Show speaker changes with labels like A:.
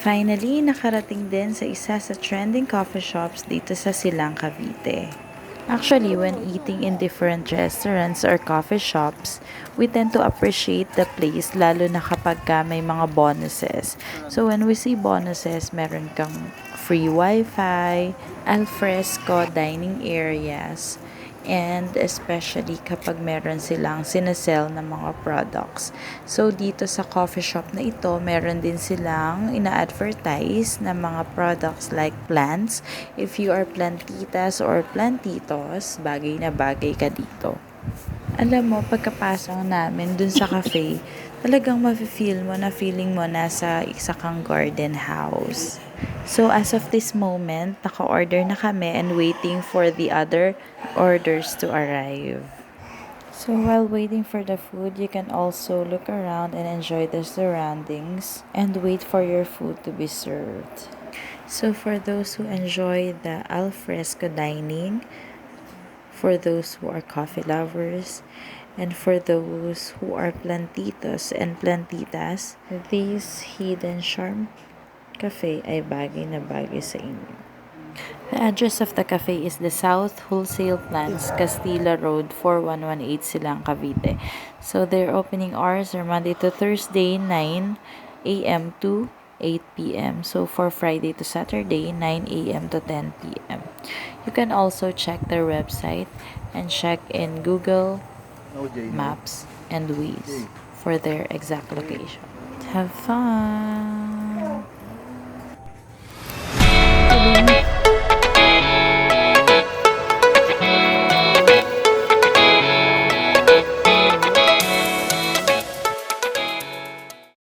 A: Finally, nakarating din sa isa sa trending coffee shops dito sa Silang, Cavite. Actually, when eating in different restaurants or coffee shops, we tend to appreciate the place lalo na kapag may mga bonuses. So when we see bonuses, meron kang free wifi, alfresco dining areas, and especially kapag meron silang sinesell na mga products. So dito sa coffee shop na ito, meron din silang ina-advertise na mga products like plants. If you are plantitas or plantitos, bagay na bagay ka dito. Alam mo, pagkapasok namin dun sa cafe, talagang mafe-feel mo na feeling mo nasa isa kang garden house. So as of this moment, naka-order na kami and waiting for the other orders to arrive. So while waiting for the food, you can also look around and enjoy the surroundings and wait for your food to be served. So for those who enjoy the alfresco dining, for those who are coffee lovers, and for those who are plantitos and plantitas, this Hidden Charm Cafe ay bagay na bagay sa inyo. The address of the cafe is the South Wholesale Plants, Castilla Road, 4118 Silang, Cavite. So their opening hours are Monday to Thursday, 9 a.m. to 8 p.m. So for Friday to Saturday, 9 a.m. to 10 p.m. You can also check their website and check in Google Maps and Waze for their exact location. Have fun!